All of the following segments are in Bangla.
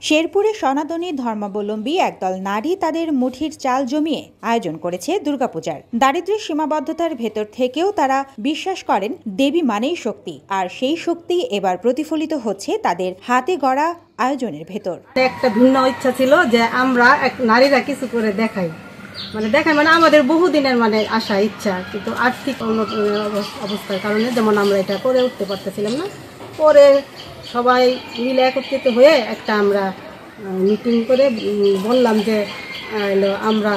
শেরপুরে সনাতনী ধর্মাবলম্বী একদল নারী তাদের মুঠির চাল জমিয়ে আয়োজন করেছে দুর্গাপূজার। দারিদ্র্যের সীমাবদ্ধতার ভেতর থেকেও তারা বিশ্বাস করেন দেবী মানেই শক্তি, আর সেই শক্তি এবার প্রতিফলিত হচ্ছে তাদের হাতে গড়া আয়োজনের ভেতর। একটা ভিন্ন ইচ্ছা ছিল যে আমরা নারীরা কিছু করে দেখাই, মানে আমাদের বহুদিনের আশা ইচ্ছা, কিন্তু আর্থিক অবস্থার কারণে যেমন আমরা এটা করে উঠতে পারতেছিলাম না। পরে সবাই মিলে একত্রিত হয়ে একটা আমরা মিটিং করে বললাম যে আমরা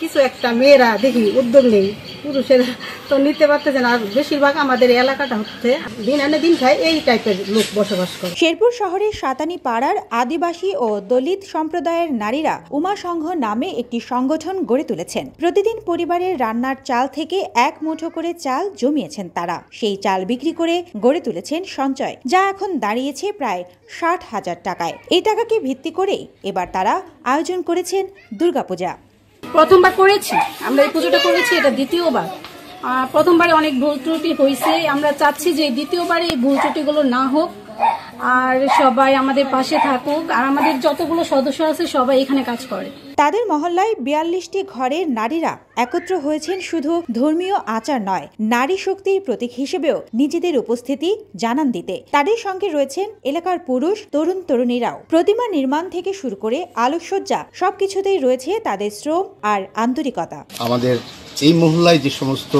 কিছু একটা মেয়েরা দেখি উদ্যোগ নেই, পুরুষেরা তো নিতে পারতেছে না। বেশিরভাগ আমাদের এলাকাটা হচ্ছে দিন আনে দিন খায় এই টাইপের লোক বসবাস করে। শেরপুর শহরের সাতানি পাড়ার আদিবাসী ও দলিত সম্প্রদায়ের নারীরা উমা সংঘ নামে একটি সংগঠন গড়ে তুলেছেন। প্রতিদিন পরিবারের রান্নার চাল থেকে এক মুঠো করে চাল জমিয়েছেন তারা। সেই চাল বিক্রি করে গড়ে তুলেছেন সঞ্চয়, যা এখন দাঁড়িয়েছে প্রায় 60,000 টাকায়। এই টাকাকে ভিত্তি করেই এবার তারা আয়োজন করেছেন দুর্গাপূজা। প্রথমবার করেছি আমরা এই পুজোটা করেছি, এটা দ্বিতীয়বার। প্রথমবারে অনেক ভুল ত্রুটি হয়েছে, আমরা চাচ্ছি যে দ্বিতীয়বারে এই ভুল ত্রুটিগুলো না হোক, আর সবাই আমাদের পাশে থাকুক, আর আমাদের যতগুলো সদস্য আছে সবাই এখানে কাজ করে। তাদের মহল্লায় 42টি ঘরের নারীরা একত্র হয়েছেন শুধু ধর্মীয় আচার নয়, নারী শক্তির প্রতীক হিসেবেও নিজেদের উপস্থিতি জানান দিতে। তাদের সঙ্গে রয়েছেন এলাকার পুরুষ তরুণ তরুণীরাও। প্রতিমা নির্মাণ থেকে শুরু করে আলোকসজ্জা সবকিছুতেই রয়েছে তাদের শ্রম আর আন্তরিকতা। আমাদের এই মহল্লায় যে সমস্ত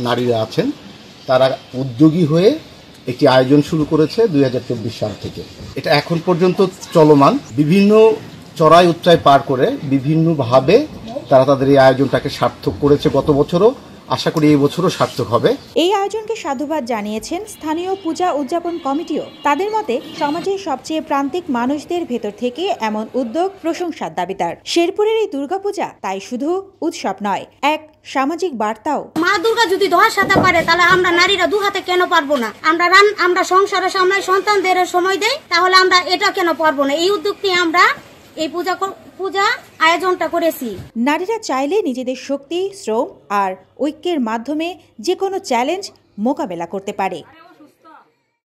নারীরা আছেন তারা উদ্যোগী হয়ে একটি আয়োজন শুরু করেছে 2024 সাল থেকে। এটা এখন পর্যন্ত চলমান, বিভিন্ন চড়াই উচ্চাই পার করে বিভিন্নভাবে তারা তাদের এই আয়োজনটাকে সার্থক করেছে গত বছরও। আশা করি এই বছরও সার্থক হবে। এই আয়োজনকে সাধুবাদ জানিয়েছেন স্থানীয় পূজা উদযাপন কমিটিও। তাদের মতে সমাজের সবচেয়ে প্রান্তিক মানুষদের ভেতর থেকে এমন উদ্যোগ প্রশংসার দাবিদার। শেরপুরের এই দুর্গাপূজা তাই শুধু উৎসব নয়, এক সামাজিক বার্তাও। মা দুর্গা যদি 10 হাতে পারে, তাহলে আমরা নারীরা 2 হাতে কেন পারবো না? আমরা সংসারের সামনে সন্তানদের সময় দেই, তাহলে আমরা এটা কেন পারবো না? এই উদ্যোগ নিয়ে আমরা এই পূজা আয়োজনটা করেছি। নারীরা চাইলে নিজেদের শক্তি, শ্রম আর ঐক্যের মাধ্যমে যে কোনো চ্যালেঞ্জ মোকাবেলা করতে পারে।